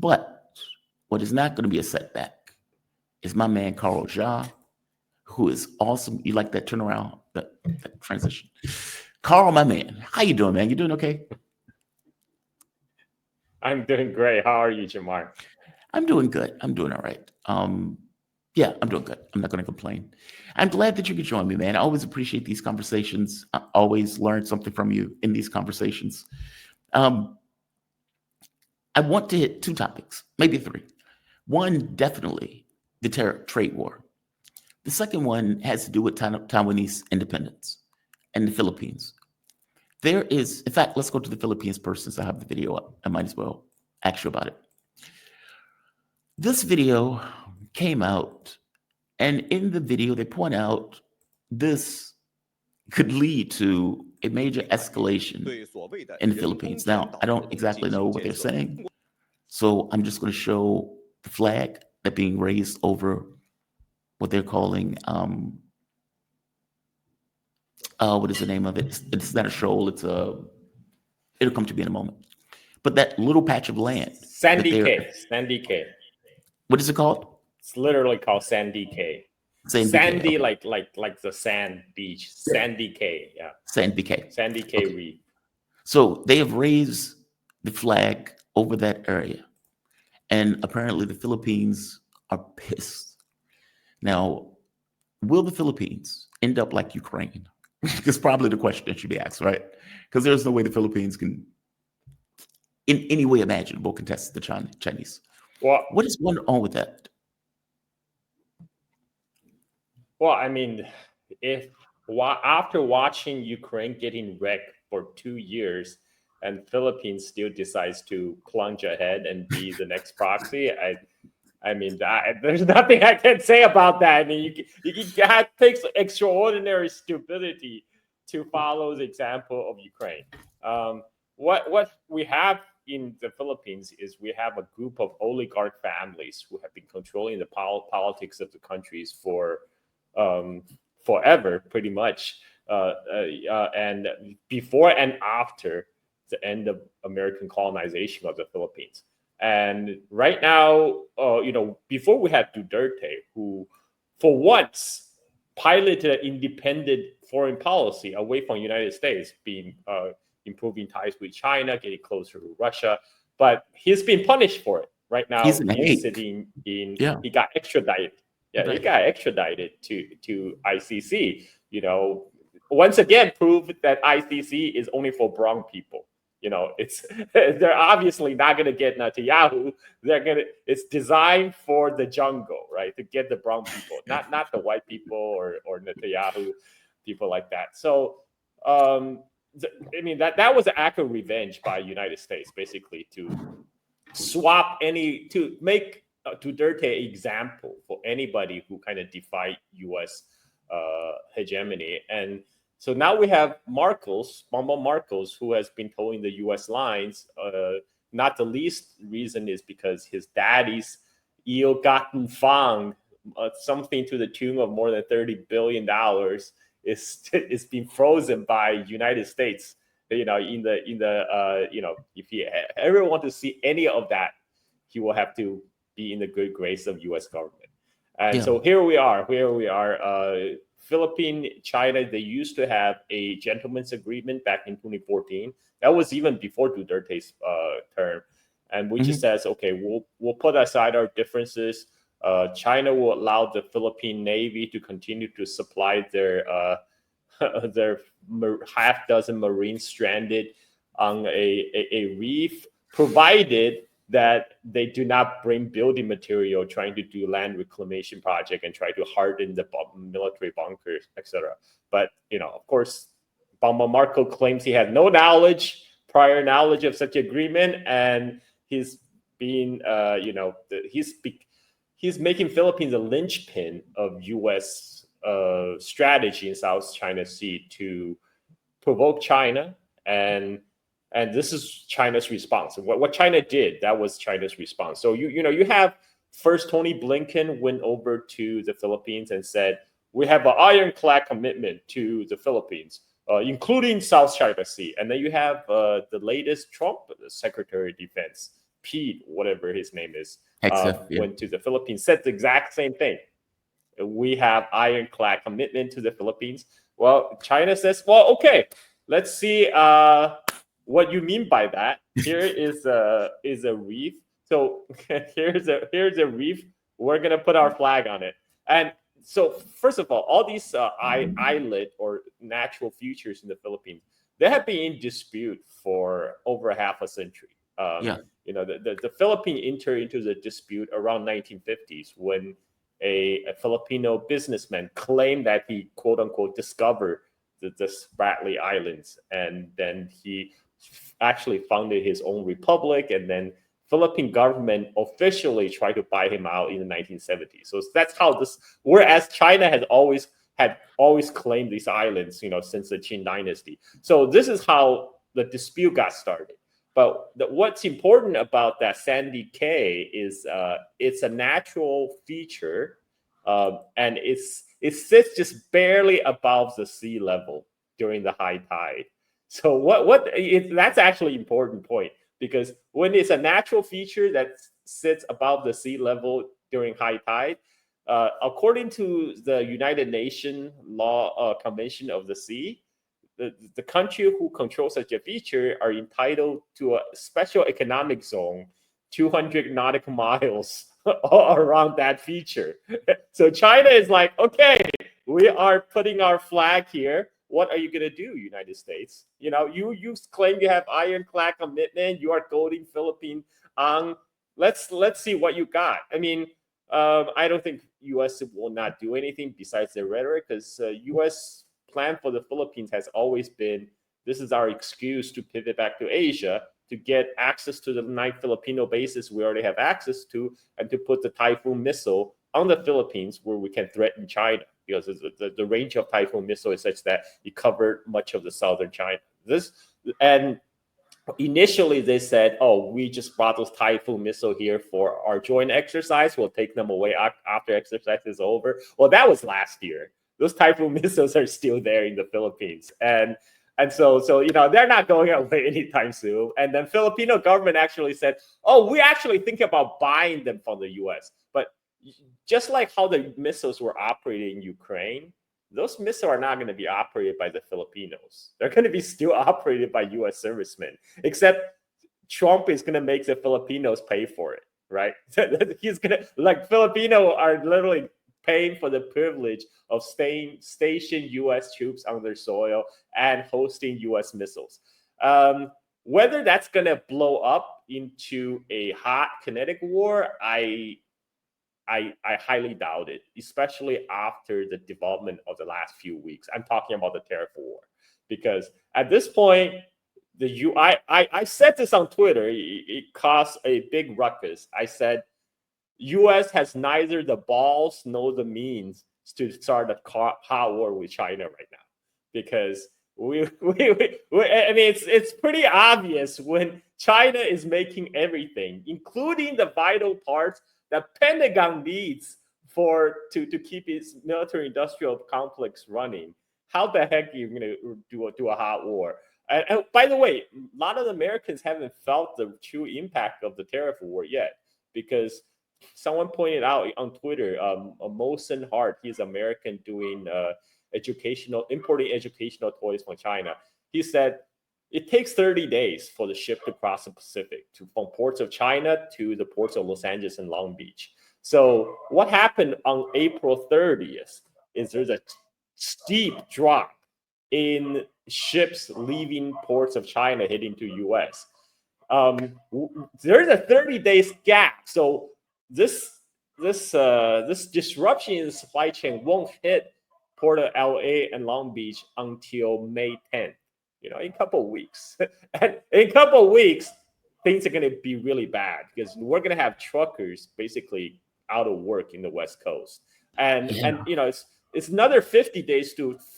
But what is not going to be a setback is my man Carl Jha, who is awesome. You like that turnaround, that transition? Carl, my man, how you doing, man? You doing okay? I'm doing great. How are you, Jamar? I'm doing good. I'm doing all right. Yeah, I'm doing good. I'm not going to complain. I'm glad that you could join me, man. I always appreciate these conversations. I always learn something from you in these conversations. Um, I want to hit two topics, maybe three. One, definitely the trade war. The second one has to do with Taiwanese independence and the Philippines. There is, in fact, let's go to the Philippines first since I have the video up. I might as well ask you about it. This video came out, and in the video, they point out this could lead to a major escalation in the Philippines. Now, I don't exactly know what they're saying, so I'm just going to show the flag that being raised over what they're calling, what is the name of it? It's not a shoal. It'll come to me in a moment. But that little patch of land, Sandy K. What is it called? It's literally called Sandy K. Sandy, okay. like the sand beach. Sandy K. Yeah. Sandy K. Sandy K. Okay. Reef. So they have raised the flag over that area, and apparently the Philippines are pissed. Now, will the Philippines end up like Ukraine? It's probably the question that should be asked, right? Because there's no way the Philippines can, in any way imaginable, contest the Chinese. Well, what is going on with that? Well, I mean, after watching Ukraine getting wrecked for 2 years, and Philippines still decides to plunge ahead and be the next proxy, I mean, there's nothing I can say about that. I mean, it takes extraordinary stupidity to follow the example of Ukraine. What we have in the Philippines is we have a group of oligarch families who have been controlling the politics of the countries for forever, pretty much, and before and after the end of American colonization of the Philippines. And right now, before we had Duterte, who for once piloted an independent foreign policy away from the United States, improving ties with China, getting closer to Russia, but he's been punished for it. Right now, he's sitting in. Yeah. He got extradited. Yeah, right. He got extradited to ICC. Once again, proved that ICC is only for brown people. They're obviously not going to get Netanyahu. It's designed for the jungle, right? To get the brown people, not the white people or Netanyahu, people like that. So, I mean, that was an act of revenge by the United States, basically, to make Duterte an example for anybody who kind of defied U.S. Hegemony. And so now we have Marcos, who has been towing the U.S. lines. Not the least reason is because his daddy's ill-gotten fund, something to the tune of more than $30 billion, is being frozen by United States. If he ever want to see any of that, he will have to be in the good grace of U.S. government. And so here we are. Philippines, China, they used to have a gentleman's agreement back in 2014. That was even before Duterte's term. And we just says, okay, we'll put aside our differences. China will allow the Philippine Navy to continue to supply their half dozen Marines stranded on a reef, provided that they do not bring building material trying to do land reclamation project and try to harden the military bunkers, etc. But, of course, Marco claims he had no prior knowledge of such agreement, and he's being, he's making Philippines a linchpin of U.S. Strategy in South China Sea to provoke China, and this is China's response. What China did, that was China's response. So you have first Tony Blinken went over to the Philippines and said, we have an ironclad commitment to the Philippines, including South China Sea. And then you have the latest Trump Secretary of Defense Pete, whatever his name is, Yeah. went to the Philippines, said the exact same thing. We have ironclad commitment to the Philippines. Well, China says, well, okay, let's see what you mean by that. Here is a reef. So here's a reef. We're gonna put our flag on it. And so first of all these islet or natural features in the Philippines, they have been in dispute for over half a century. Yeah. The Philippines entered into the dispute around 1950s when a Filipino businessman claimed that he quote unquote discovered the Spratly Islands, and then he actually founded his own republic, and then Philippine government officially tried to buy him out in the 1970s. So that's how this. Whereas China had always claimed these islands, since the Qin dynasty. So this is how the dispute got started. But what's important about that Sandy Cay is it's a natural feature, and it sits just barely above the sea level during the high tide. So that's actually an important point, because when it's a natural feature that sits above the sea level during high tide, according to the United Nations Law Convention of the Sea, the country who controls such a feature are entitled to a special economic zone 200 nautical miles around that feature. So China is like, okay, we are putting our flag here. What are you going to do, United States? You claim you have ironclad commitment. You are goading Philippines on. Let's see what you got. I mean, I don't think U.S. will not do anything besides the rhetoric, because U.S. plan for the Philippines has always been, this is our excuse to pivot back to Asia, to get access to the 9 Filipino bases we already have access to, and to put the Typhoon missile on the Philippines where we can threaten China, because the range of Typhoon missile is such that it covered much of the southern China. And initially they said, oh, we just brought those Typhoon missile here for our joint exercise. We'll take them away after exercise is over. Well, that was last year. Those Typhoon missiles are still there in the Philippines. And so they're not going away anytime soon. And then Filipino government actually said, oh, we actually think about buying them from the US. But just like how the missiles were operated in Ukraine, those missiles are not going to be operated by the Filipinos. They're going to be still operated by US servicemen, except Trump is going to make the Filipinos pay for it, right? He's going to, like, Filipino are literally paying for the privilege of stationing U.S. troops on their soil and hosting U.S. missiles. Whether that's going to blow up into a hot kinetic war, I highly doubt it, especially after the development of the last few weeks. I'm talking about the tariff war, because at this point, I said this on Twitter. It caused a big ruckus. I said, U.S. has neither the balls nor the means to start a hot war with China right now, because it's pretty obvious when China is making everything, including the vital parts that Pentagon needs to keep its military-industrial complex running. How the heck are you going to do a hot war? And by the way, a lot of Americans haven't felt the true impact of the tariff war yet, because someone pointed out on Twitter, Mosen Hart, he's American doing importing educational toys from China. He said it takes 30 days for the ship to cross the Pacific from ports of China to the ports of Los Angeles and Long Beach. So what happened on April 30th is there's a steep drop in ships leaving ports of China heading to U.S. There's a 30 days gap. So this disruption in the supply chain won't hit Port of LA and Long Beach until May 10th, in a couple of weeks. And in a couple of weeks, things are going to be really bad, because we're going to have truckers basically out of work in the West Coast. And it's another 50 days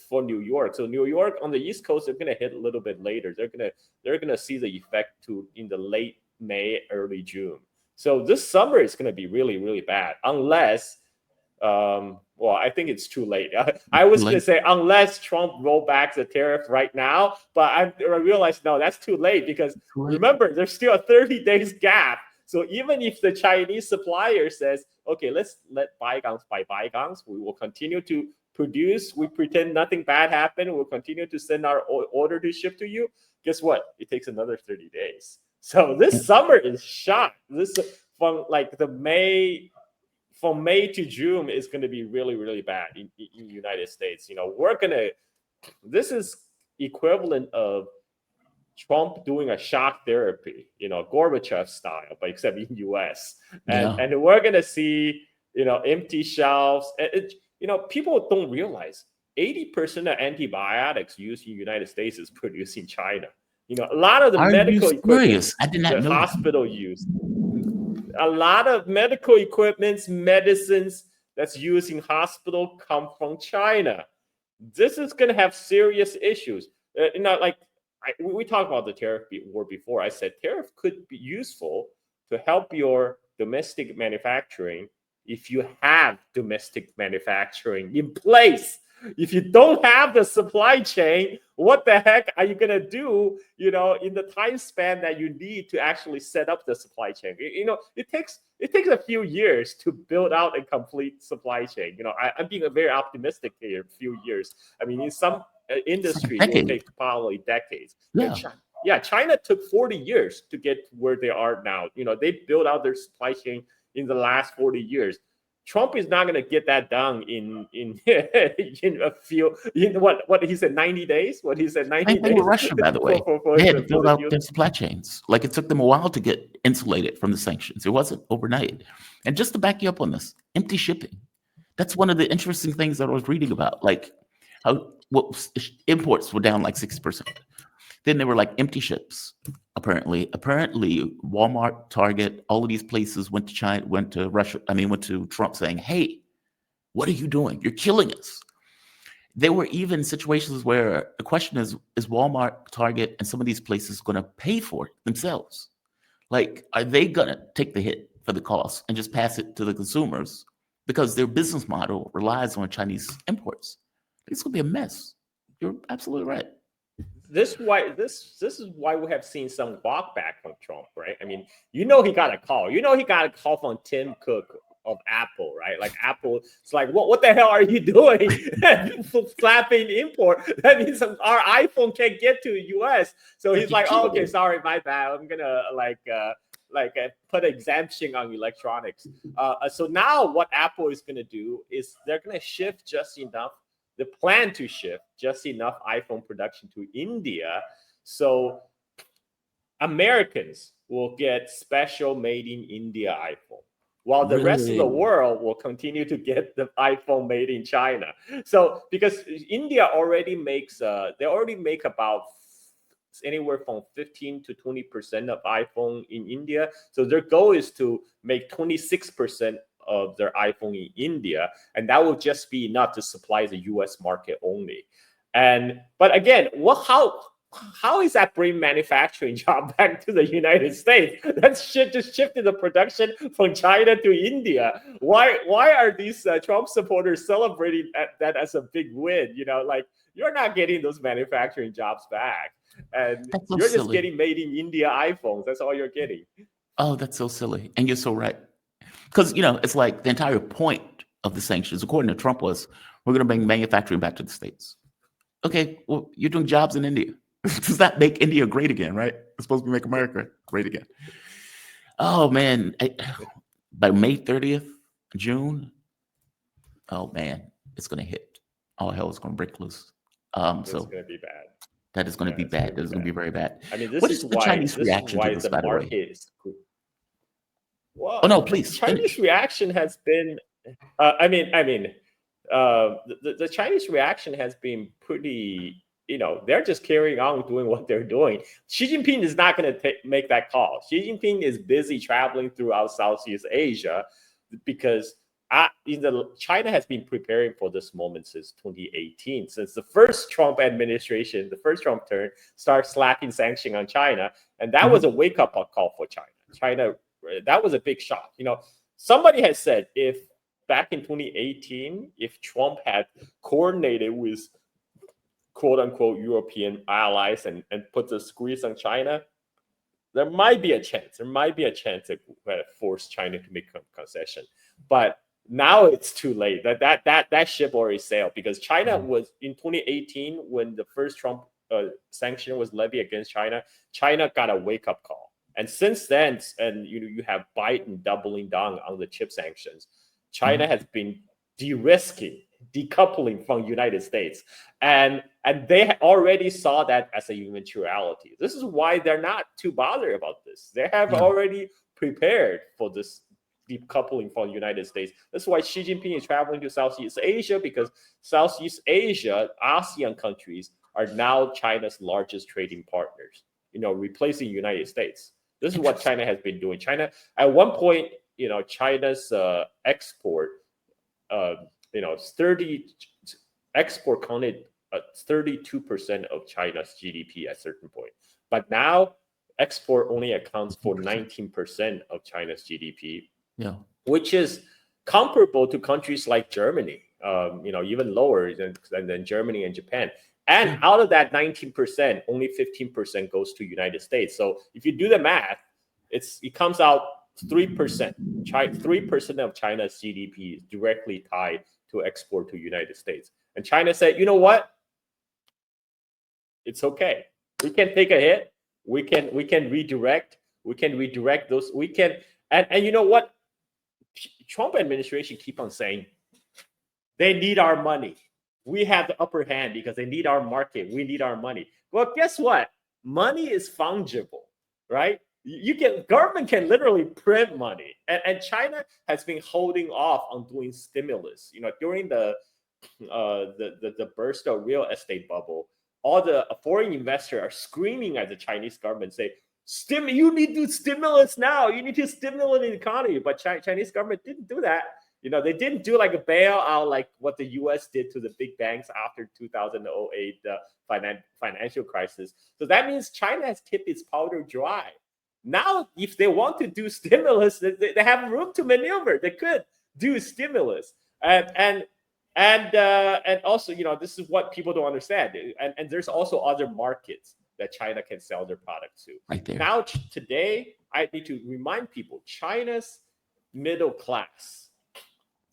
for New York. So New York on the East Coast, they're going to hit a little bit later. They're going to see the effect in the late May, early June. So this summer is going to be really, really bad, unless, I think it's too late. I was going to say unless Trump roll back the tariff right now, but I realized, no, that's too late, because remember, there's still a 30 days gap So even if the Chinese supplier says, okay, let's let bygones by bygones, we will continue to produce. We pretend nothing bad happened. We'll continue to send our order to ship to you. Guess what? It takes another 30 days. So this summer is shot. This from like from May to June is going to be really, really bad in the United States. This is equivalent of Trump doing a shock therapy, Gorbachev style, but except in US. And we're going to see, empty shelves. People don't realize 80% of antibiotics used in the United States is produced in China. A lot of the medical equipment I did not know hospital use. A lot of medical equipments, medicines that's used in hospital come from China. This is going to have serious issues. We talked about the tariff war before. I said tariff could be useful to help your domestic manufacturing if you have domestic manufacturing in place. If you don't have the supply chain, what the heck are you going to do, in the time span that you need to actually set up the supply chain? It takes a few years to build out a complete supply chain. I'm being very optimistic here, a few years. I mean, in some industry, it will take probably decades. Yeah. China took 40 years to get where they are now. They built out their supply chain in the last 40 years. Trump is not going to get that done in a few, what he said, 90 days? What he said, 90 days? With Russia, by the way. They had to build out their supply chains. Like, it took them a while to get insulated from the sanctions. It wasn't overnight. And just to back you up on this, empty shipping. That's one of the interesting things that I was reading about. Like, imports were down like 60%. Then there were like empty ships. Apparently, Walmart, Target, all of these places went to China, went to Trump saying, "Hey, what are you doing? You're killing us." There were even situations where the question is Walmart, Target, and some of these places going to pay for it themselves? Like, are they going to take the hit for the cost and just pass it to the consumers because their business model relies on Chinese imports? It's going to be a mess. You're absolutely right. This is why we have seen some walk back from Trump, right? I mean, he got a call. He got a call from Tim Cook of Apple, right? Like, Apple, it's like, what the hell are you doing? Slapping import. That means our iPhone can't get to the US. So he's like, oh, okay, sorry, my bad. I'm gonna put an exemption on electronics. So now what Apple is gonna do is they're gonna shift just enough. The plan to shift just enough iPhone production to India, so Americans will get special made in India iPhone, while the rest of the world will continue to get the iPhone made in China. So because India already makes, they already make about anywhere from 15 to 20% of iPhone in India. So their goal is to make 26% of their iPhone in India, and that will just be enough to supply the US market only. But again, how is that bring manufacturing job back to the United States? That's just shifted the production from China to India. Why are these Trump supporters celebrating that as a big win? Like, you're not getting those manufacturing jobs back, and you're just getting made in India iPhones. That's all you're getting. Oh, that's so silly, and you're so right. Because, it's like the entire point of the sanctions, according to Trump, was we're going to bring manufacturing back to the States. Okay, well, you're doing jobs in India. Does that make India great again, right? It's supposed to make America great again. Oh, man. By May 30th, June, oh, man, it's going to hit. All hell is going to break loose. It's going to be bad. That is going to be bad. That is going to be very bad. I mean, this what is is the Chinese reaction to this, the by the way? market is. Well, oh no, please. Chinese reaction has been. The Chinese reaction has been pretty. They're just carrying on doing what they're doing. Xi Jinping is not going to make that call. Xi Jinping is busy traveling throughout Southeast Asia because China has been preparing for this moment since 2018, since the first Trump administration, the first Trump term, started slapping sanction on China, and that was a wake-up call for China. That was a big shock. Somebody has said if back in 2018, if Trump had coordinated with quote unquote European allies and put the squeeze on China, there might be a chance. There might be a chance to force China to make concession, but now it's too late. That ship already sailed, because China was in 2018 when the first Trump sanction was levied against China. China got a wake up call, and since then, and you have Biden doubling down on the chip sanctions. China has been de-risking, decoupling from United States, and they already saw that as a eventuality. This is why they're not too bothered about this. They have already prepared for this decoupling from the United States. That's why Xi Jinping is traveling to Southeast Asia, because Southeast Asia, ASEAN countries are now China's largest trading partners, replacing the United States. This is what China has been doing. China, at one point, China's export, export counted 32% of China's GDP at a certain point. But now export only accounts for 19% of China's GDP, which is comparable to countries like Germany, even lower than Germany and Japan. And out of that 19%, only 15% goes to United States. So if you do the math, it comes out 3%. 3% of China's GDP is directly tied to export to United States. And China said, you know what? It's okay. We can take a hit. We can redirect. We can redirect those. We can, and you know what? Trump administration keep on saying they need our money. We have the upper hand because they need our market. We need our money. Well, guess what? Money is fungible, right? Government can literally print money, and China has been holding off on doing stimulus. During the burst of real estate bubble, all the foreign investors are screaming at the Chinese government, say, you need to do stimulus now. You need to stimulate the economy. But Chinese government didn't do that. They didn't do like a bailout like what the U.S. did to the big banks after 2008 financial crisis. So that means China has kept its powder dry. Now, if they want to do stimulus, they have room to maneuver. They could do stimulus, and also, this is what people don't understand. And there's also other markets that China can sell their products to. Right there. Now, today, I need to remind people, China's middle class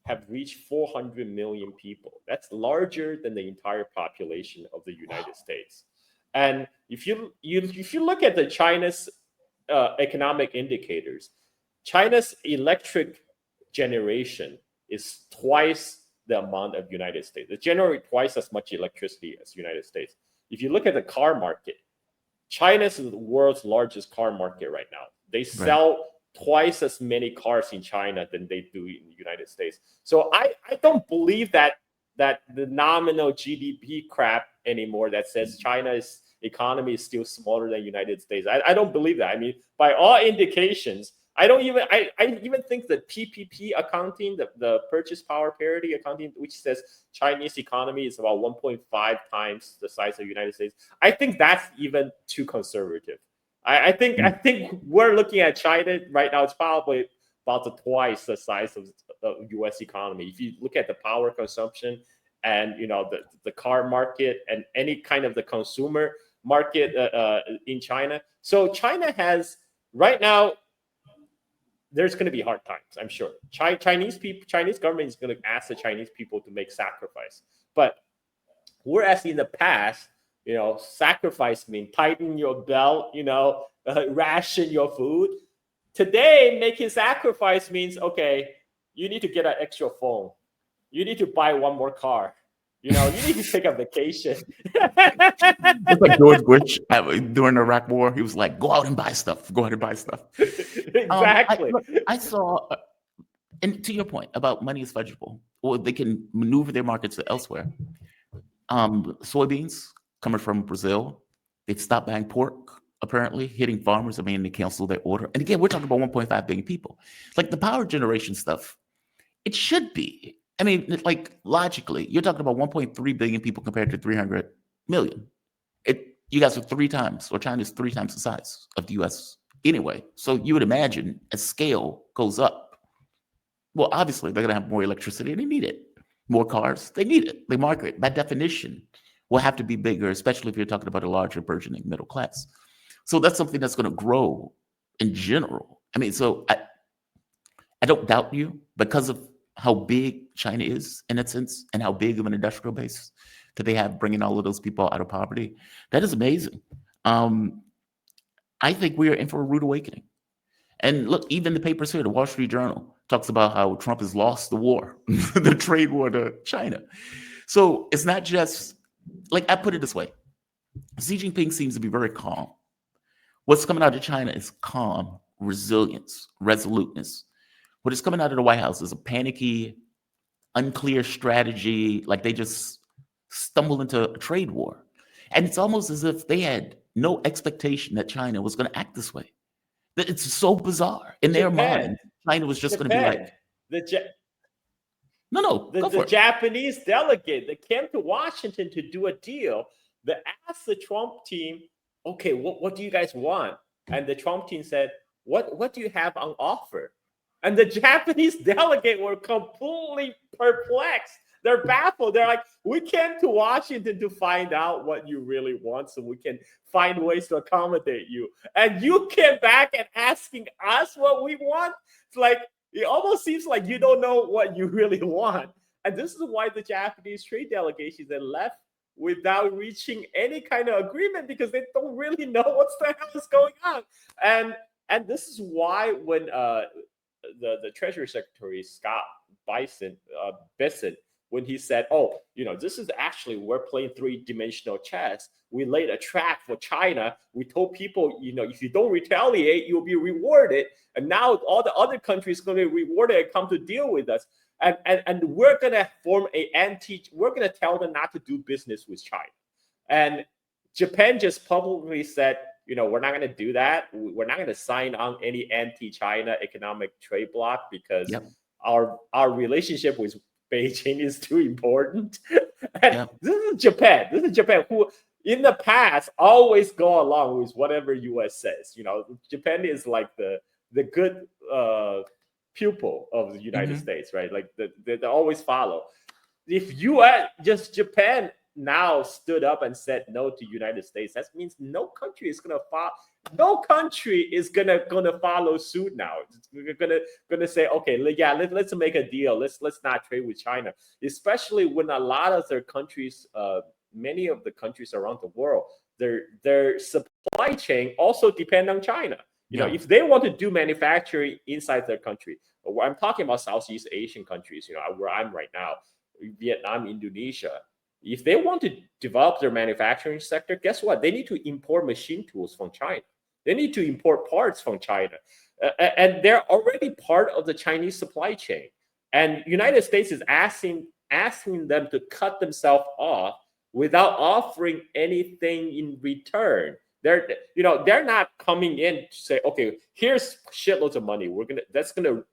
have reached 400 million people. That's larger than the entire population of the United States. And if you look at the China's economic indicators, China's electric generation is twice the amount of United States. They generate twice as much electricity as United States. If you look at the car market, China's the world's largest car market right now. They sell twice as many cars in China than they do in the United States. So I don't believe that the nominal GDP crap anymore that says China's economy is still smaller than United States. I don't believe that. I mean, by all indications, I even think the PPP accounting, the purchase power parity accounting, which says Chinese economy is about 1.5 times the size of the United States, I think that's even too conservative. I think we're looking at China right now. It's probably about twice the size of the U.S. economy. If you look at the power consumption and the car market and any kind of the consumer market in China, so China has right now. There's going to be hard times, I'm sure. Chinese government is going to ask the Chinese people to make sacrifice. But whereas in the past, sacrifice means tighten your belt, ration your food. Today, making sacrifice means, okay, you need to get an extra phone. You need to buy one more car. You need to take a vacation. It's like George Bush during the Iraq War. He was like, go out and buy stuff. Go out and buy stuff. Exactly. I saw, and to your point about money is fungible, or they can maneuver their markets elsewhere. Soybeans coming from Brazil, they've stopped buying pork, apparently, hitting farmers. I mean, they canceled their order. And again, we're talking about 1.5 billion people. Like the power generation stuff, it should be. I mean, like logically, you're talking about 1.3 billion people compared to 300 million. You guys are 3 times, or China's 3 times the size of the US anyway. So you would imagine as scale goes up, well, obviously they're going to have more electricity and they need it. More cars, they need it. The market, by definition, will have to be bigger, especially if you're talking about a larger burgeoning middle class. So that's something that's going to grow in general. I mean, so I don't doubt you because of how big China is in that sense and how big of an industrial base that they have bringing all of those people out of poverty. That is amazing. Um, I think we are in for a rude awakening. And look, even the papers here, the Wall Street Journal talks about how Trump has lost the war, the trade war to China. So it's not just like I put it this way. Xi Jinping seems to be very calm. What's coming out of China is calm, resilience, resoluteness. What is coming out of the White House is a panicky, unclear strategy, like they just stumbled into a trade war. And it's almost as if they had no expectation that China was going to act this way. It's so bizarre. In their Japan, mind, China was just going to be like, Japan, the Ja- no, the, go the for it. Japanese delegate that came to Washington to do a deal that asked the Trump team, okay, what do you guys want? And the Trump team said, what do you have on offer? And the Japanese delegate were completely perplexed. They're baffled. They're like, we came to Washington to find out what you really want so we can find ways to accommodate you. And you came back and asking us what we want? It's like, it almost seems like you don't know what you really want. And this is why the Japanese trade delegations then left without reaching any kind of agreement because they don't really know what the hell is going on. And this is why when the Treasury Secretary Scott Bessent, when he said, "Oh, this is actually we're playing three-dimensional chess. We laid a trap for China. We told people, if you don't retaliate, you'll be rewarded. And now all the other countries going to be rewarded and come to deal with us. And we're gonna form we're gonna tell them not to do business with China." And Japan just publicly said, we're not going to do that. We're not going to sign on any anti-China economic trade bloc because our relationship with Beijing is too important. And this is Japan. This is Japan who, in the past, always go along with whatever U.S. says. Japan is like the good pupil of the United States, right? Like they always follow. If Japan now stood up and said no to United States, that means no country is gonna follow. No country is gonna follow suit now. We're gonna say, okay, let's make a deal. Let's not trade with China, especially when a lot of their countries, many of the countries around the world, their supply chain also depend on China. If they want to do manufacturing inside their country, I'm talking about Southeast Asian countries, where I'm right now, Vietnam, Indonesia. If they want to develop their manufacturing sector, guess what? They need to import machine tools from China. They need to import parts from China. And they're already part of the Chinese supply chain. And United States is asking them to cut themselves off without offering anything in return. They're not coming in to say, okay, here's shitloads of money. That's gonna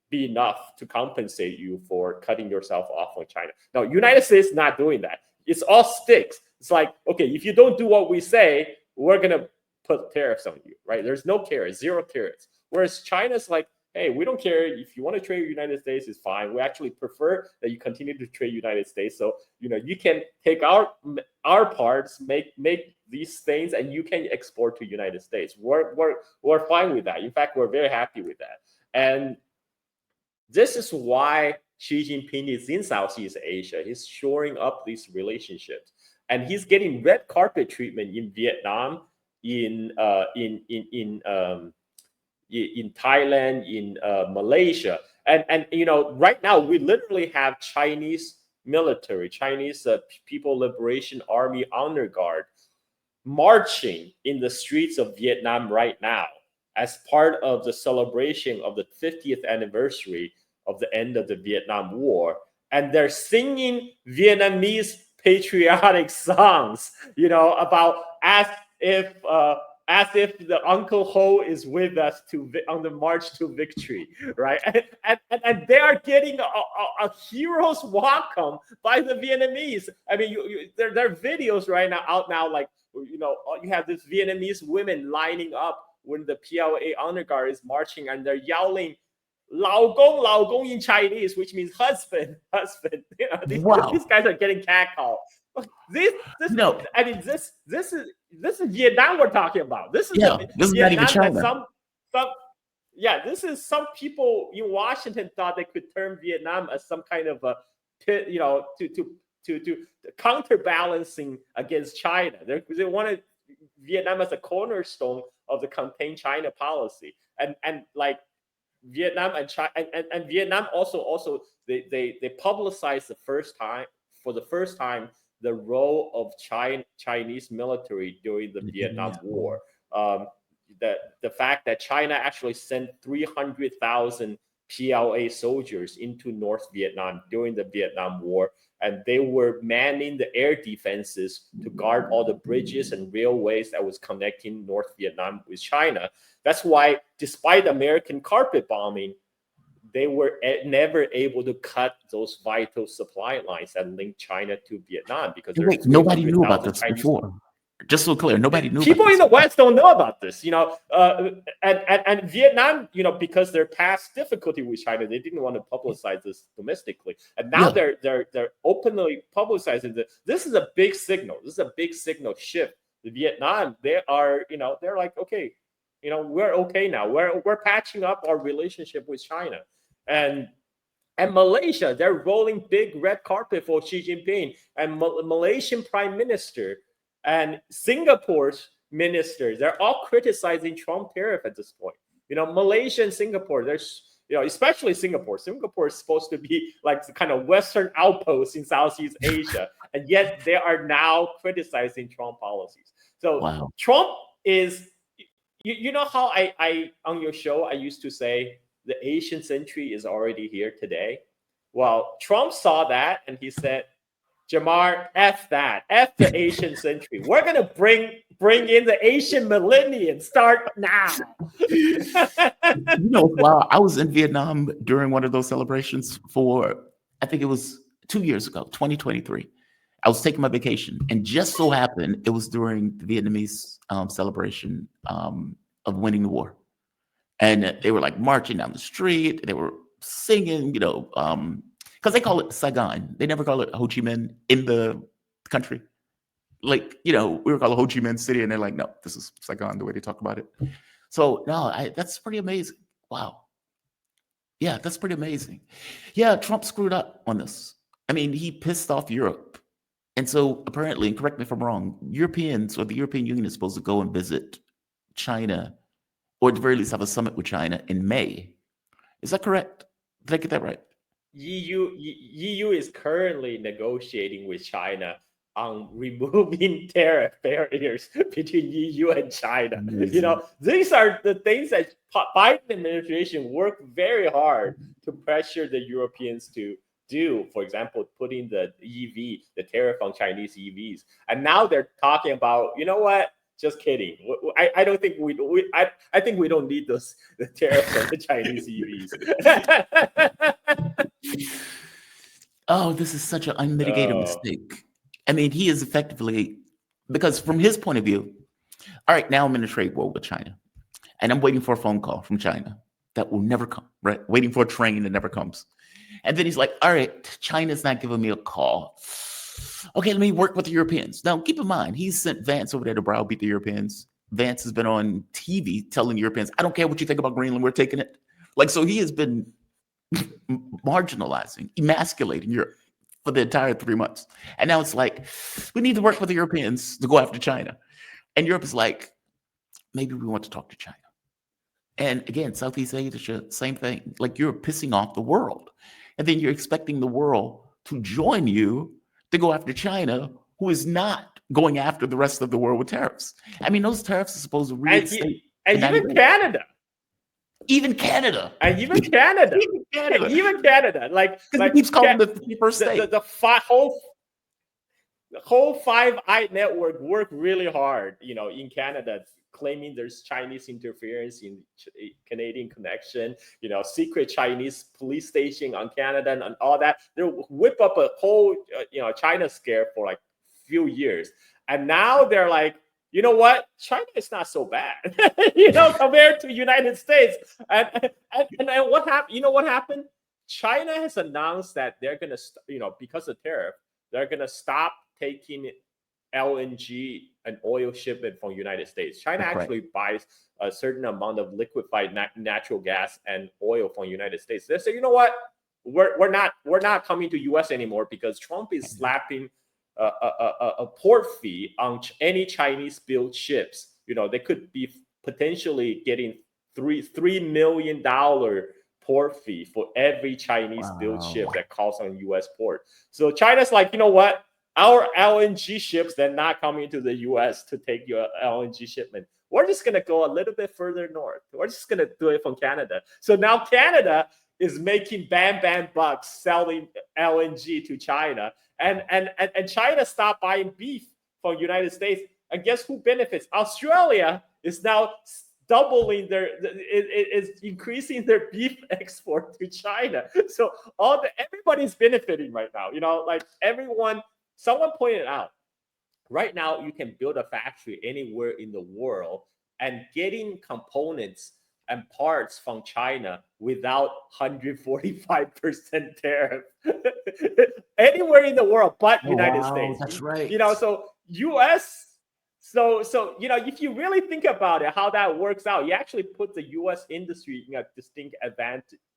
be enough to compensate you for cutting yourself off from China. Now, United States is not doing that. It's all sticks. It's like, okay, if you don't do what we say, we're gonna put tariffs on you, right? There's no carrots, zero carrots. Whereas China's like, hey, we don't care if you want to trade with United States, it's fine. We actually prefer that you continue to trade United States. So you can take our parts, make these things, and you can export to United States. We're fine with that. In fact, we're very happy with that. And this is why Xi Jinping is in Southeast Asia. He's shoring up these relationships, and he's getting red carpet treatment in Vietnam, in Thailand, in Malaysia, and right now we literally have Chinese military, Chinese People Liberation Army Honor Guard marching in the streets of Vietnam right now as part of the celebration of the 50th anniversary of the end of the Vietnam War. And they're singing Vietnamese patriotic songs, about as if the Uncle Ho is with us on the march to victory, right? And they are getting a hero's welcome by the Vietnamese. I mean, there are videos right now out now, like, you have this Vietnamese women lining up when the PLA honor guard is marching, and they're yelling, 老公, 老公 in Chinese, which means husband. Wow. These guys are getting catcalled. This No, I mean this is Vietnam we're talking about. This is yeah, the this is not even Vietnam that China. some yeah, this is some people in Washington thought they could turn Vietnam as some kind of a to counterbalancing against China. They wanted Vietnam as a cornerstone of the contain China policy, and like Vietnam and China and Vietnam also they publicized for the first time the role of Chinese military during the Vietnam War. Um, the fact that China actually sent 300,000 PLA soldiers into North Vietnam during the Vietnam War, and they were manning the air defenses to guard all the bridges and railways that was connecting North Vietnam with China. That's why, despite American carpet bombing, they were never able to cut those vital supply lines that link China to Vietnam because And there's wait, nobody knew about 300,000 this Chinese. before. Just so clear, nobody knew about People this. in the West don't know about this, and Vietnam, because their past difficulty with China, they didn't want to publicize this domestically, and now Yeah. they're openly publicizing this. This is a big signal. This is a big signal shift. The Vietnam, they are, they're like, okay, we're okay now. We're patching up our relationship with China, and Malaysia, they're rolling big red carpet for Xi Jinping, and Malaysian Prime Minister and Singapore's ministers, they're all criticizing Trump tariff at this point. Malaysia and Singapore, there's especially Singapore. Singapore is supposed to be like the kind of Western outpost in Southeast Asia, and yet they are now criticizing Trump policies. So Wow. Trump is, you know how I on your show I used to say the Asian century is already here today. Well, Trump saw that and he said, Jamar, F that. F the Asian century. We're gonna bring in the Asian millennium. Start now. Wow, I was in Vietnam during one of those celebrations I think it was 2 years ago, 2023. I was taking my vacation, and just so happened it was during the Vietnamese celebration of winning the war. And they were like marching down the street. They were singing, because they call it Saigon. They never call it Ho Chi Minh in the country. Like, we were called Ho Chi Minh City, and they're like, no, this is Saigon, the way they talk about it. So, no, that's pretty amazing. Wow. Yeah, that's pretty amazing. Yeah, Trump screwed up on this. I mean, he pissed off Europe. And so apparently, and correct me if I'm wrong, Europeans or the European Union is supposed to go and visit China, or at the very least have a summit with China in May. Is that correct? Did I get that right? EU is currently negotiating with China on removing tariff barriers between EU and China. Amazing. These are the things that Biden administration worked very hard to pressure the Europeans to do. For example, putting the tariff on Chinese EVs, and now they're talking about, what? Just kidding. I don't think I think we don't need the tariffs on the Chinese EVs. Oh, this is such an unmitigated mistake. I mean, he is effectively, because from his point of view, all right, now I'm in a trade war with China, and I'm waiting for a phone call from China that will never come, right? Waiting for a train that never comes. And then he's like, all right, China's not giving me a call. Okay, let me work with the Europeans. Now, keep in mind, he's sent Vance over there to browbeat the Europeans. Vance has been on TV telling the Europeans, I don't care what you think about Greenland, we're taking it. Like, so he has been marginalizing, emasculating Europe for the entire 3 months. And now it's like, we need to work with the Europeans to go after China. And Europe is like, maybe we want to talk to China. And again, Southeast Asia, same thing. Like, you're pissing off the world. And then you're expecting the world to join you to go after China, who is not going after the rest of the world with tariffs. I mean, those tariffs are supposed to reinstate. And even Canada. Even Canada. And even Canada. Even Canada. Even Canada. Like he keeps calling the first state. The whole Five Eye network worked really hard, in Canada, claiming there's Chinese interference in Canadian connection, secret Chinese police station on Canada and all that. They whip up a whole, China scare for like few years. And now they're like, you know what? China is not so bad, compared to United States. And what happened? You know what happened? China has announced that they're going to, because of tariff, they're going to stop taking LNG and oil shipment from United States. China That's right. actually buys a certain amount of liquefied natural gas and oil from United States. They say, you know what, we're not coming to US anymore because Trump is slapping a port fee on any Chinese built ships. You know, they could be potentially getting $3 million port fee for every Chinese built ship that calls on US port. So China's like, you know what? Our LNG ships, they're not coming to the US to take your LNG shipment. We're just going to go a little bit further north. We're just going to do it from Canada. So now Canada is making bam bucks selling LNG to China. And China stopped buying beef from United States. And guess who benefits? Australia is now doubling is increasing their beef export to China. So everybody's benefiting right now. You know, like someone pointed out, right now you can build a factory anywhere in the world and getting components and parts from China without 145% tariff. Anywhere in the world but United States. That's right. You know, so US. So you know, if you really think about it, how that works out, you actually put the U.S. industry in a distinct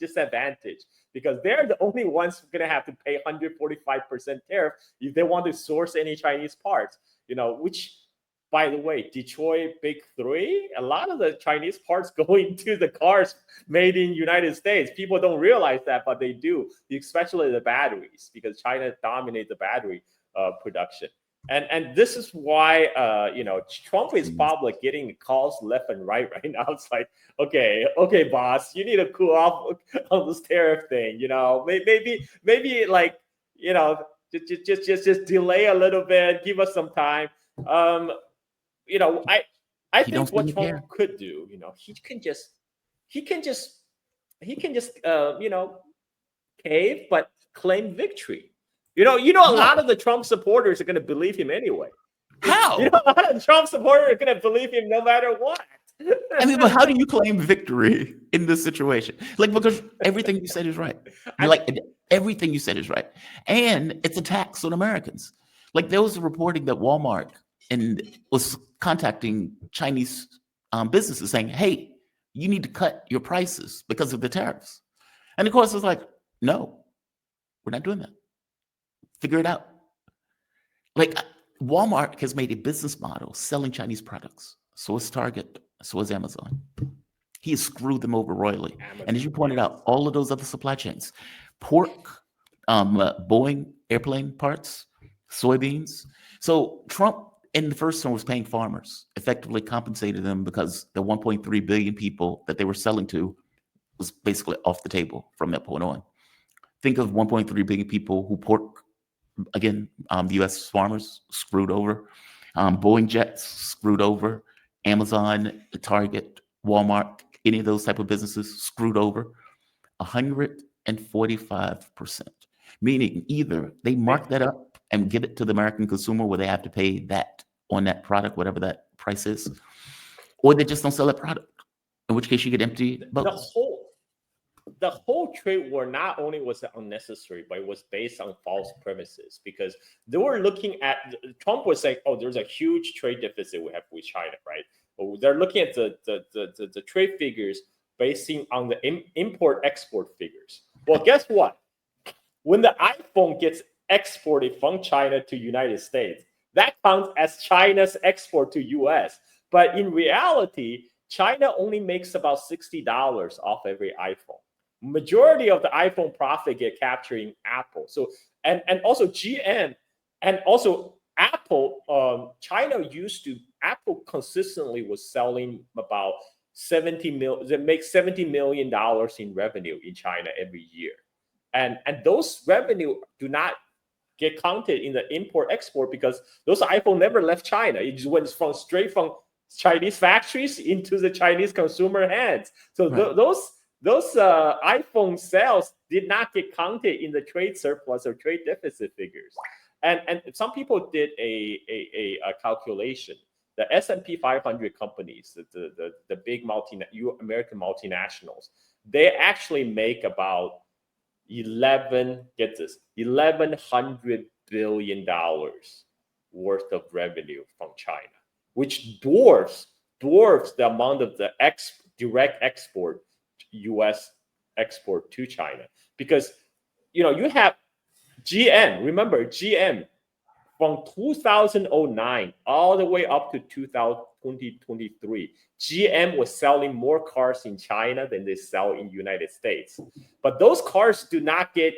disadvantage because they're the only ones who are going to have to pay 145% tariff if they want to source any Chinese parts. You know, which, by the way, Detroit Big Three, a lot of the Chinese parts go into the cars made in United States. People don't realize that, but they do, especially the batteries, because China dominates the battery production. And this is why you know, Trump is probably getting calls left and right now. It's like, okay, boss, you need to cool off on this tariff thing. You know, maybe like, you know, just delay a little bit, give us some time. You know, I think what Trump could do, you know, he can just you know, cave but claim victory. You know, a lot of the Trump supporters are going to believe him anyway. How? You know, a lot of the Trump supporters are going to believe him no matter what. I mean, but how do you claim victory in this situation? Like, because everything you said is right. Everything you said is right. And it's a tax on Americans. Like, there was a reporting that Walmart was contacting Chinese businesses saying, hey, you need to cut your prices because of the tariffs. And of course, it's like, no, we're not doing that. Figure it out. Like, Walmart has made a business model selling Chinese products. So is Target. So is Amazon. He has screwed them over royally. And as you pointed out, all of those other supply chains, pork, Boeing airplane parts, soybeans. So Trump in the first term was paying farmers, effectively compensated them because the 1.3 billion people that they were selling to was basically off the table from that point on. Think of 1.3 billion people who pork. Again, the U.S. farmers screwed over, Boeing jets screwed over, Amazon, Target, Walmart, any of those type of businesses screwed over, 145%. Meaning either they mark that up and give it to the American consumer where they have to pay that on that product, whatever that price is, or they just don't sell that product, in which case you get empty boats. The whole trade war not only was unnecessary, but it was based on false premises because they were looking at, Trump was saying, oh, there's a huge trade deficit we have with China, right? But they're looking at the trade figures basing on the import-export figures. Well, guess what? When the iPhone gets exported from China to United States, that counts as China's export to US. But in reality, China only makes about $60 off every iPhone. Majority of the iPhone profit get captured in Apple. So and also GM and also Apple. Apple consistently was selling about 70 million. They make $70 million in revenue in China every year, and those revenue do not get counted in the import export because those iPhone never left China. It just went straight from Chinese factories into the Chinese consumer hands. So right. Those iPhone sales did not get counted in the trade surplus or trade deficit figures. And some people did a calculation. The S&P 500 companies, the big American multinationals, they actually make about $1,100 billion worth of revenue from China, which dwarfs the amount of the direct export, U.S. export to China. Because you have GM. Remember GM from 2009 all the way up to 2023, GM was selling more cars in China than they sell in United States. But those cars do not get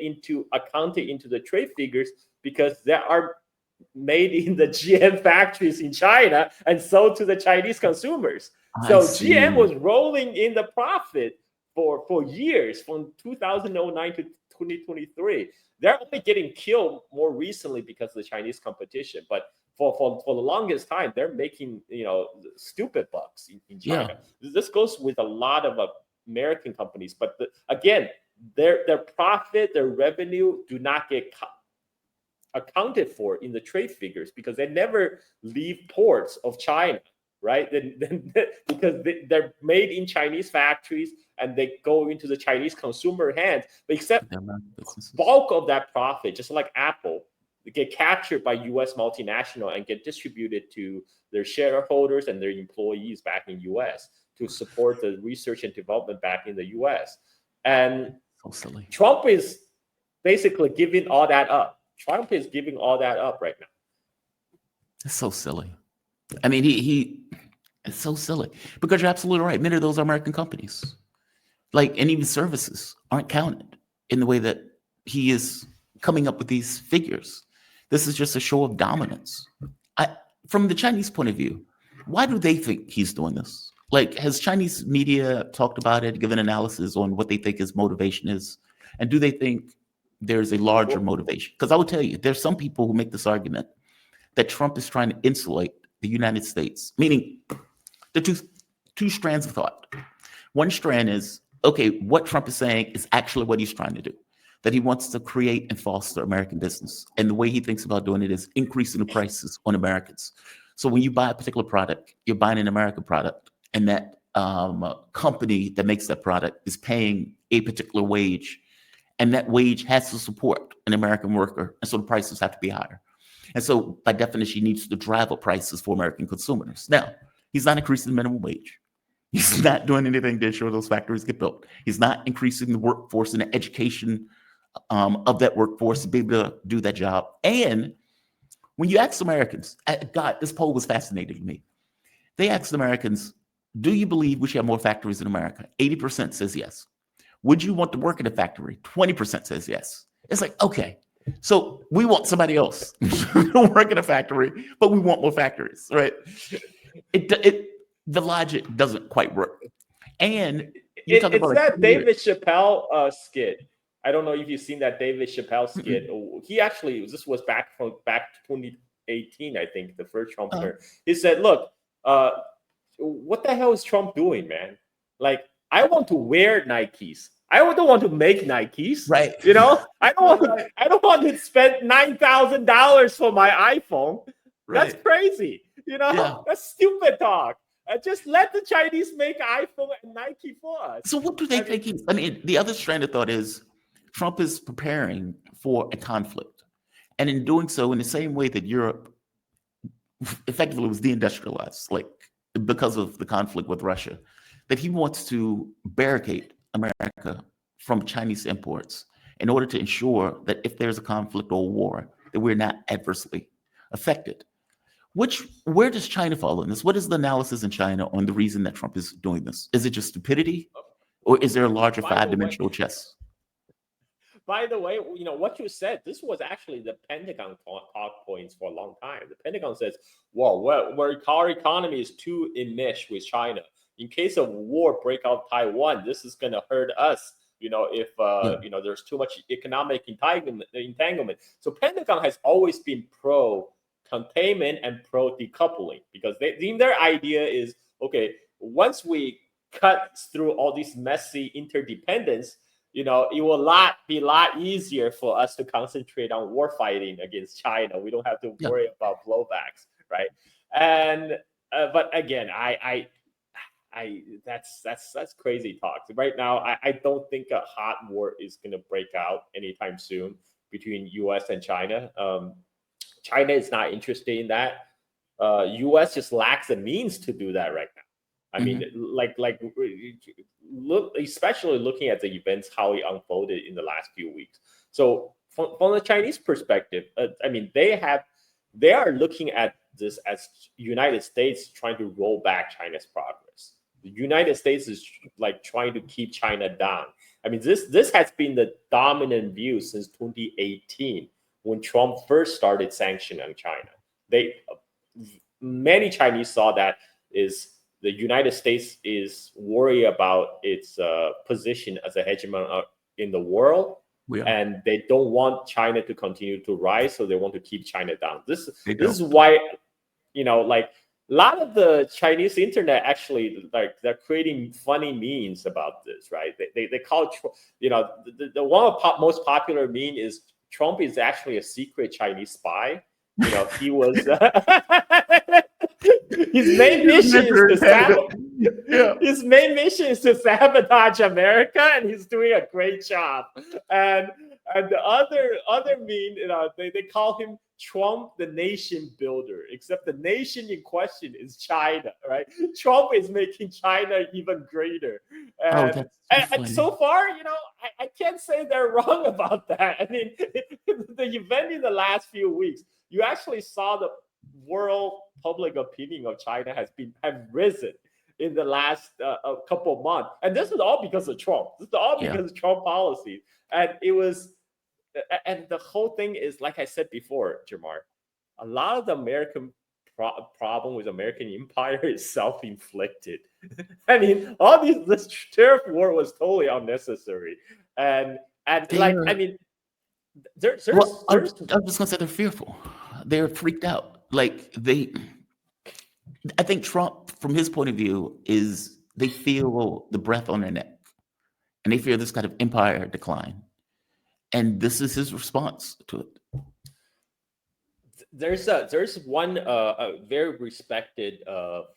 accounted into the trade figures because they are made in the GM factories in China and sold to the Chinese consumers. So GM was rolling in the profit for years, from 2009 to 2023. They're only getting killed more recently because of the Chinese competition. But for the longest time, they're making stupid bucks in China. Yeah. This goes with a lot of American companies. But again, their profit, their revenue do not get accounted for in the trade figures because they never leave ports of China, right? Because they're made in Chinese factories and they go into the Chinese consumer hands. But except bulk of that profit, just like Apple, they get captured by U.S. multinational and get distributed to their shareholders and their employees back in U.S. to support the research and development back in the U.S. And Trump is basically giving all that up. Trump is giving all that up right now. It's so silly. I mean, it's so silly because you're absolutely right. Many of those are American companies, and even services aren't counted in the way that he is coming up with these figures. This is just a show of dominance. From the Chinese point of view, why do they think he's doing this? Has Chinese media talked about it, given analysis on what they think his motivation is? And do they think there's a larger motivation? Because I will tell you, there's some people who make this argument that Trump is trying to insulate the United States, meaning the two strands of thought. One strand is, okay, what Trump is saying is actually what he's trying to do, that he wants to create and foster American business. And the way he thinks about doing it is increasing the prices on Americans. So when you buy a particular product, you're buying an American product, and that company that makes that product is paying a particular wage, and that wage has to support an American worker, and so the prices have to be higher. And so, by definition, he needs to drive up prices for American consumers. Now, he's not increasing the minimum wage. He's not doing anything to ensure those factories get built. He's not increasing the workforce and the education of that workforce to be able to do that job. And when you ask Americans, God, this poll was fascinating to me. They asked Americans, do you believe we should have more factories in America? 80% says yes. Would you want to work in a factory? 20% says yes. It's like, okay, so we want somebody else to work in a factory, but we want more factories, right? The logic doesn't quite work. And it's that David Chappelle skit. I don't know if you've seen that David Chappelle skit. He actually, this was back to 2018, I think, the first Trump term. He said, look, what the hell is Trump doing, man? I want to wear Nikes. I don't want to make Nikes, right? I don't want to spend $9,000 for my iPhone. Right. That's crazy. That's stupid talk. Just let the Chinese make iPhone and Nike for us. So what do they think? The other strand of thought is Trump is preparing for a conflict, and in doing so, in the same way that Europe effectively was deindustrialized, because of the conflict with Russia, that he wants to barricade America from Chinese imports in order to ensure that if there's a conflict or a war, that we're not adversely affected. Where does China fall in this? What is the analysis in China on the reason that Trump is doing this? Is it just stupidity, or is there a larger five-dimensional chess? By the way, what you said, this was actually the Pentagon talk points for a long time. The Pentagon says, well, our economy is too enmeshed with China. In case of war break out Taiwan, this is going to hurt us, if there's too much economic entanglement. So Pentagon has always been pro-containment and pro-decoupling, because their idea is, okay, once we cut through all these messy interdependence, it will be a lot easier for us to concentrate on war fighting against China. We don't have to worry about blowbacks, right? And but again, that's crazy talk. Right now, I don't think a hot war is going to break out anytime soon between U.S. and China. China is not interested in that. U.S. just lacks the means to do that right now. I mean, look, especially looking at the events, how it unfolded in the last few weeks. So from the Chinese perspective, I mean, they are looking at this as United States trying to roll back China's progress. The United States is like trying to keep China down. I mean, this has been the dominant view since 2018 when Trump first started sanctioning on China. Many Chinese saw that is the United States is worried about its position as a hegemon in the world, and they don't want China to continue to rise, so they want to keep China down. This is why, like a lot of the Chinese internet actually like they're creating funny memes about this, right? They call it, the one of most popular meme is Trump is actually a secret Chinese spy. He was his main mission is to sabotage America, and he's doing a great job. And the other meme, they call him Trump the nation builder, except the nation in question is China, right? Trump is making China even greater. And so far, I can't say they're wrong about that. I mean, the event in the last few weeks, you actually saw the world public opinion of China have risen in the last couple of months, and this is all because of Trump. This is all because of Trump policy, and it was, and the whole thing is, like I said before, Jamar, a lot of the American problem with American empire is self-inflicted. I mean, this tariff war was totally unnecessary, and like I mean. I was just gonna say they're fearful. They're freaked out. Like I think Trump, from his point of view, is they feel the breath on their neck, and they fear this kind of empire decline, and this is his response to it. There's one very respected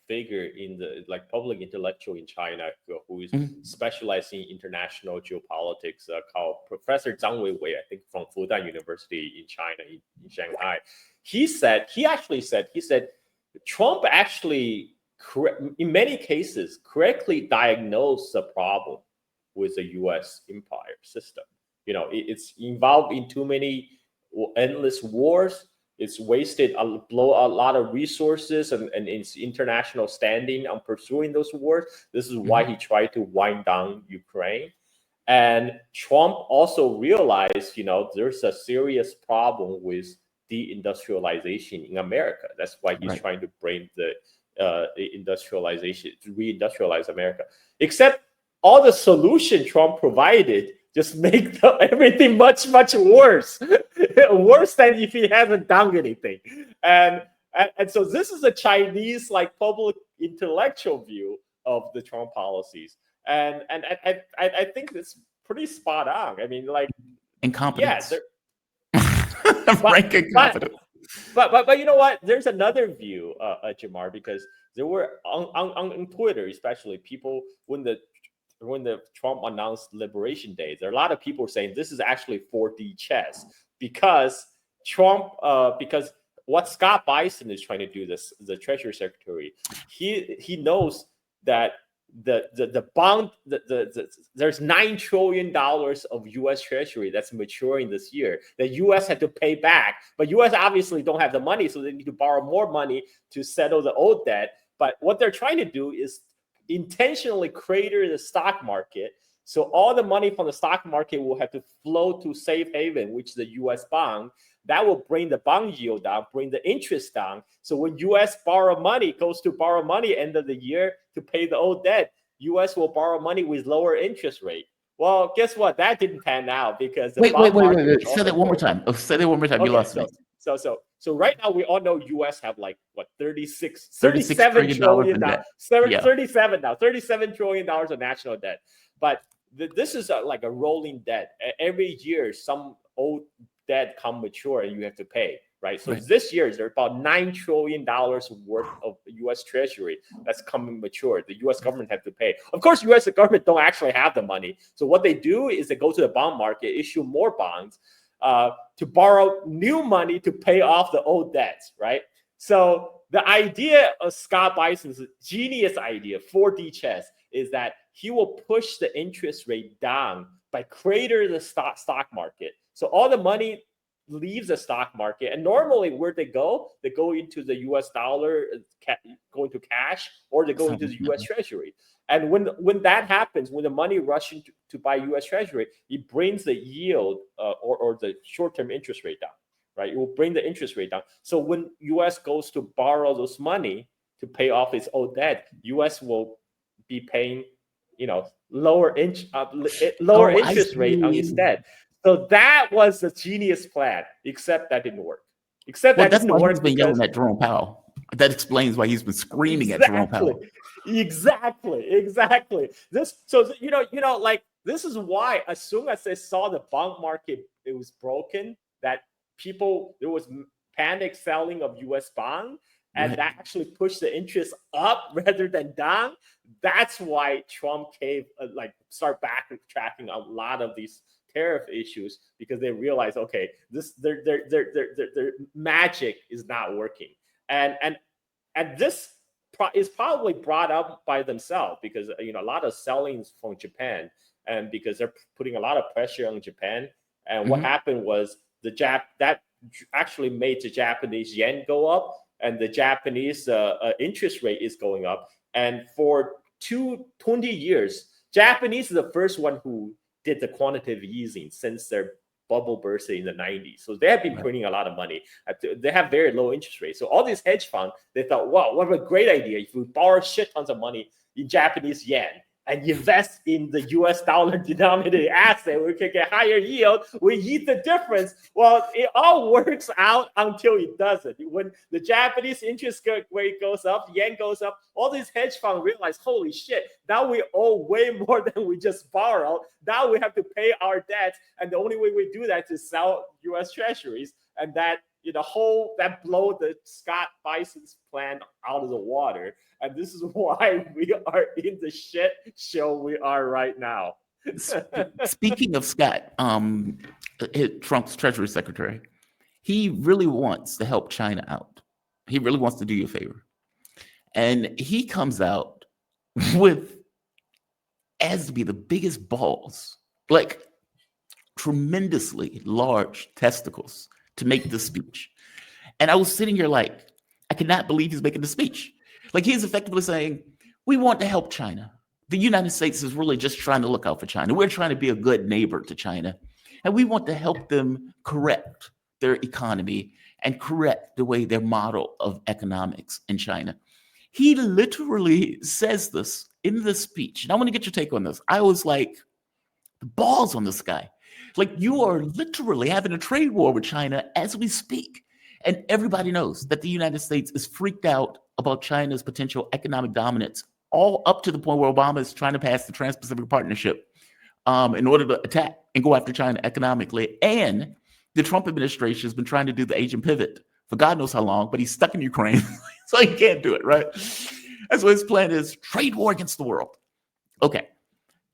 figure in the public intellectual in China who is specializing in international geopolitics called Professor Zhang Weiwei, I think from Fudan University in China in Shanghai. He said Trump actually in many cases correctly diagnosed the problem with the U.S. empire system. It's involved in too many endless wars. It's wasted a lot of resources and its international standing on pursuing those wars. This is why he tried to wind down Ukraine. And Trump also realized, there's a serious problem with deindustrialization in America. That's why he's trying to bring the industrialization, to reindustrialize America. Except all the solution Trump provided just make everything much, much worse. Worse than if he hasn't done anything. And so this is a Chinese public intellectual view of the Trump policies. And I think it's pretty spot on. I mean, incompetence. Rank incompetence. But you know what? There's another view, Jamar, because there were on Twitter, especially people when the Trump announced Liberation Day, there are a lot of people saying this is actually 4D chess because Trump, because what Scott Bison is trying to do, the Treasury Secretary, he knows that the bond, there's $9 trillion of U.S. Treasury that's maturing this year. The U.S. had to pay back, but U.S. obviously don't have the money, so they need to borrow more money to settle the old debt. But what they're trying to do is intentionally crater the stock market, so all the money from the stock market will have to flow to safe haven, which is the U.S. bond. That will bring the bond yield down, bring the interest down. So when U.S. goes to borrow money end of the year to pay the old debt, U.S. will borrow money with lower interest rate. Well, guess what? That didn't pan out because the wait. Say that one more time. Say that one more time. Okay, you lost me. So right now we all know U.S. have $37 trillion now. $37 trillion of national debt. But this is a rolling debt. Every year some old debt come mature and you have to pay, right? So this year there's about $9 trillion worth of U.S. Treasury that's coming mature. The U.S. government have to pay. Of course, U.S. government don't actually have the money. So what they do is they go to the bond market, issue more bonds. to borrow new money to pay off the old debts, right? So the idea of Scott Bison's genius idea, 4D chess, is that he will push the interest rate down by creating the stock market. So all the money leaves the stock market, and normally where they go into the US dollar, go into cash, or they go into the US Treasury. And when that happens, when the money rushes to buy US Treasury, it brings the yield or the short-term interest rate down, right? It will bring the interest rate down. So when US goes to borrow those money to pay off its old debt, US will be paying, lower interest rate on its debt. So that was the genius plan, except that didn't work. That's why he's been yelling at Jerome Powell. That explains why he's been screaming at Jerome Powell. Exactly. This is why as soon as they saw the bond market, it was broken, that there was panic selling of US bond, and that actually pushed the interest up rather than down. That's why Trump start backtracking a lot of these tariff issues, because they realize, okay, their magic is not working, and this is probably brought up by themselves, because a lot of selling from Japan, and because they're putting a lot of pressure on Japan. And what happened was that actually made the Japanese yen go up, and the Japanese interest rate is going up. And for 20 years, Japanese is the first one who did the quantitative easing since their bubble burst in the 90s. So they have been printing a lot of money. They have very low interest rates. So all these hedge funds, they thought, wow, what a great idea. If we borrow shit tons of money in Japanese yen and invest in the US dollar denominated asset, we can get higher yield. We eat the difference. Well, it all works out until it doesn't. When the Japanese interest rate goes up, yen goes up, all these hedge funds realize, holy shit, now we owe way more than we just borrowed. Now we have to pay our debts. And the only way we do that is sell US treasuries. And that that blow the Scott Bison's plan out of the water. And this is why we are in the shit show we are right now. Speaking of Scott, Trump's Treasury Secretary, he really wants to help China out. He really wants to do you a favor. And he comes out with, as to be the biggest balls, like tremendously large testicles, to make this speech. And I was sitting here like, I cannot believe he's making the speech. Like, he's effectively saying, we want to help China. The United States is really just trying to look out for China. We're trying to be a good neighbor to China. And we want to help them correct their economy and correct the way their model of economics in China. He literally says this in the speech. And I want to get your take on this. I was like, the balls on this guy. Like, you are literally having a trade war with China as we speak. And everybody knows that the United States is freaked out about China's potential economic dominance, all up to the point where Obama is trying to pass the Trans-Pacific Partnership in order to attack and go after China economically. And the Trump administration has been trying to do the Asian pivot for God knows how long, but he's stuck in Ukraine, so he can't do it, right? And so his plan is trade war against the world. Okay,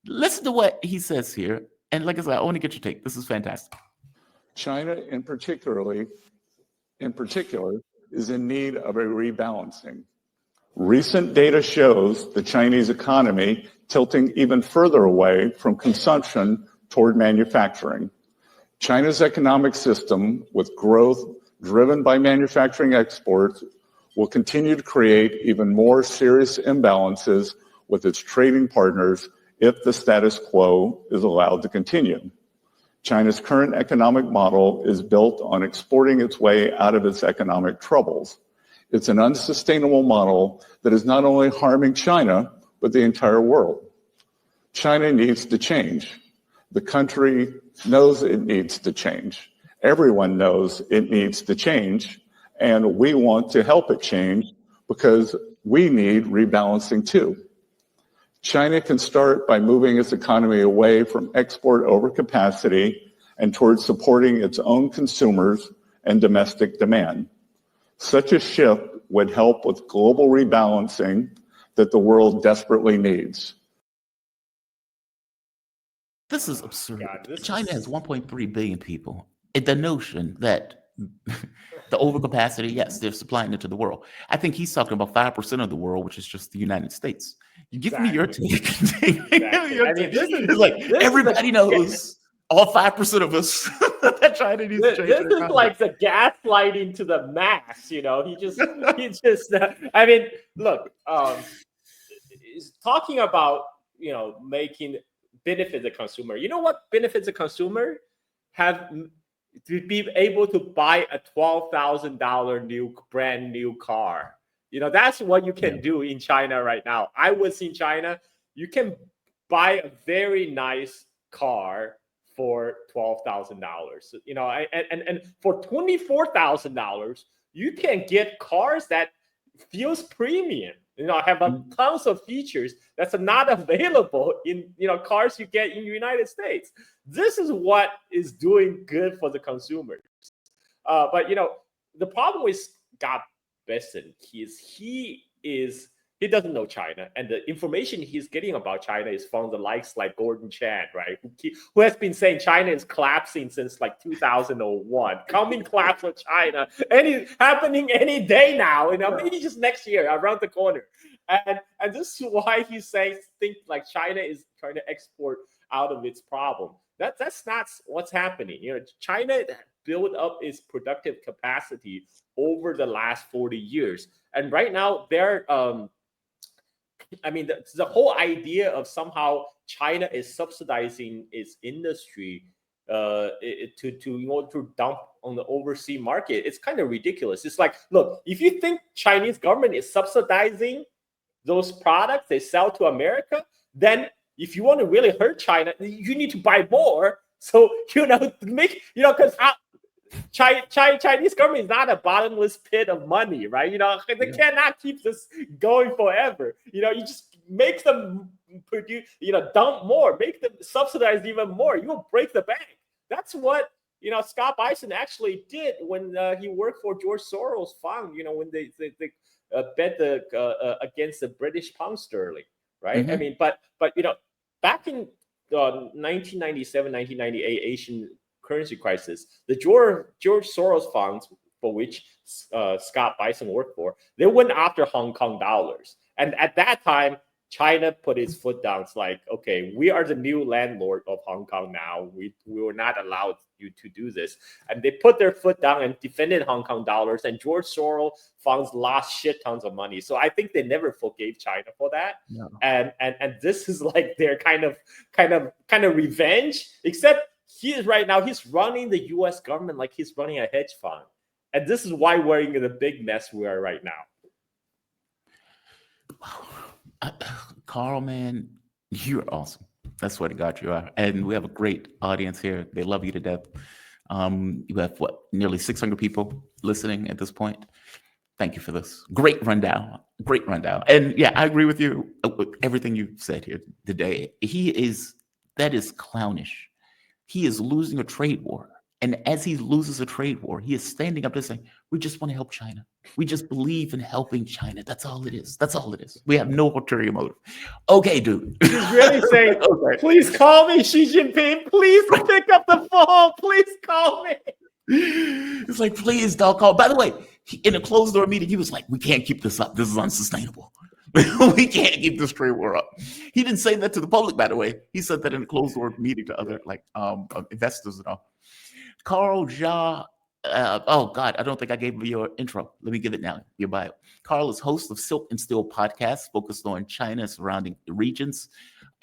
listen to what he says here. And like I said, I want to get your take. This is fantastic. China in particular is in need of a rebalancing. Recent data shows the Chinese economy tilting even further away from consumption toward manufacturing. China's economic system, with growth driven by manufacturing exports, will continue to create even more serious imbalances with its trading partners if the status quo is allowed to continue. China's current economic model is built on exporting its way out of its economic troubles. It's an unsustainable model that is not only harming China, but the entire world. China needs to change. The country knows it needs to change. Everyone knows it needs to change, and we want to help it change because we need rebalancing too. China can start by moving its economy away from export overcapacity and towards supporting its own consumers and domestic demand. Such a shift would help with global rebalancing that the world desperately needs. This is absurd. China has 1.3 billion people. the notion that the overcapacity, yes, they're supplying it to the world. I think he's talking about 5% of the world, which is just the United States. You give me your take. Give me your I mean, take. It's like everybody knows, all 5% of us, that China needs to change this their is economy. like the gaslighting to the mass. He just. I mean, look, is talking about making benefit the consumer. You know what benefits the consumer? Have to be able to buy a $12,000 brand new car. That's what you can do in China right now. I was in China. You can buy a very nice car for $12,000. And for $24,000, you can get cars that feels premium. Have tons of features that's not available in cars you get in the United States. This is what is doing good for the consumers. But the problem with Scott Bessent he doesn't know China, and the information he's getting about China is from the likes like Gordon Chan, right? Who has been saying China is collapsing since like 2001. Coming collapse of China, happening any day now. Maybe just next year, around the corner. And this is why he says think like China is trying to export out of its problem. That's not what's happening. China built up its productive capacity over the last 40 years, and right now they're the whole idea of somehow China is subsidizing its industry in order to dump on the overseas market. It's kind of ridiculous. It's like, look, if you think Chinese government is subsidizing those products they sell to America, then if you want to really hurt China, you need to buy more. So because Chinese government is not a bottomless pit of money, right? They cannot keep this going forever. You just make them produce, dump more, make them subsidize even more. You will break the bank. That's what Scott Bessent actually did when he worked for George Soros fund. When they bet against the British pound sterling, right? Mm-hmm. I mean, but back in 1997, 1998 Asian currency crisis, the George Soros funds, for which Scott Bessent worked for, they went after Hong Kong dollars. And at that time, China put its foot down. It's like, okay, we are the new landlord of Hong Kong now. We were not allowed you to do this. And they put their foot down and defended Hong Kong dollars. And George Soros funds lost shit tons of money. So I think they never forgave China for that. No. And this is like their kind of revenge, except he's running the U.S. government like he's running a hedge fund. And this is why we're in the big mess we are right now. Carl, man, you're awesome. That's what got you are. And we have a great audience here. They love you to death. You have nearly 600 people listening at this point. Thank you for this. Great rundown. And yeah, I agree with you with everything you've said here today. That is clownish. He is losing a trade war. And as he loses a trade war, he is standing up and saying, we just want to help China. We just believe in helping China. That's all it is. We have no ulterior motive. Okay, dude. He's really saying, okay, please call me, Xi Jinping. Please pick up the phone. Please call me. It's like, please don't call. By the way, in a closed door meeting, he was like, we can't keep this up. This is unsustainable. We can't keep this trade war up. He didn't say that to the public, by the way. He said that in a closed door meeting to other investors and all. Carl Jha, oh God, I don't think I gave you your intro. Let me give it now, your bio. Carl is host of Silk and Steel podcast focused on China and surrounding regions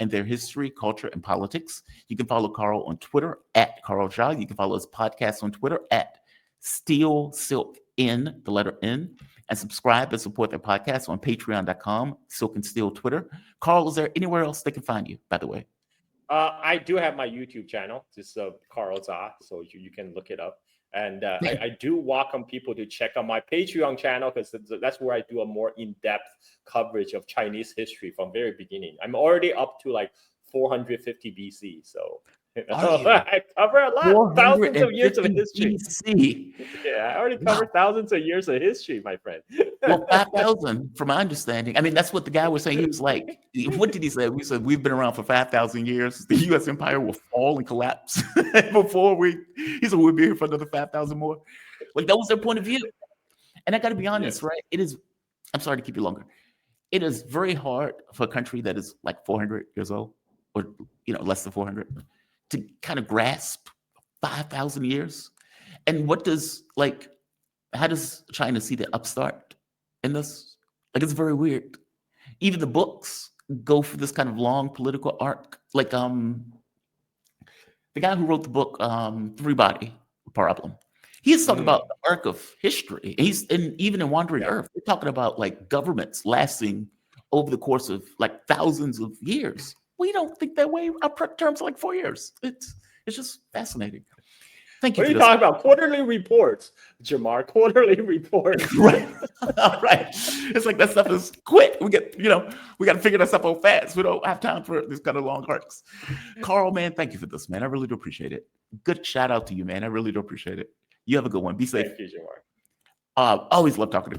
and their history, culture, and politics. You can follow Carl on Twitter at Carl Jha. You can follow his podcast on Twitter at Steel Silk N, the letter N, and subscribe and support their podcast on patreon.com, Silk and Steel Twitter. Carl, is there anywhere else they can find you, by the way? I do have my YouTube channel. This is Carl Jha, so you can look it up. And I do welcome people to check out my Patreon channel because that's where I do a more in-depth coverage of Chinese history from very beginning. I'm already up to like 450 BC. So Are you? I cover a lot, thousands of years of 450 history. BC. Yeah, I already Wow. covered thousands of years of history, my friend. Well, 5,000, from my understanding. I mean, that's what the guy was saying. He was like, what did he say? We said, we've been around for 5,000 years. The U.S. empire will fall and collapse before he said, we'll be here for another 5,000 more. Like, that was their point of view. And I got to be honest, Yes. right? It is, I'm sorry to keep you longer. It is very hard for a country that is like 400 years old, or, less than 400, to kind of grasp 5,000 years. And how does China see the upstart in this? Like, it's very weird. Even the books go for this kind of long political arc. Like, the guy who wrote the book, Three Body Problem, he's talking about the arc of history. Even in Wandering Earth, they're talking about like governments lasting over the course of like thousands of years. We don't think that way. Our terms are like 4 years. It's just fascinating. Thank you. What are you talking about? Quarterly reports, Jamar. Quarterly reports. Right. Right. It's like that stuff is quick. We got to figure that stuff out fast. We don't have time for these kind of long arcs. Carl, man, thank you for this, man. I really do appreciate it. Good shout out to you, man. I really do appreciate it. You have a good one. Be safe. Thank you, Jamar. Always love talking to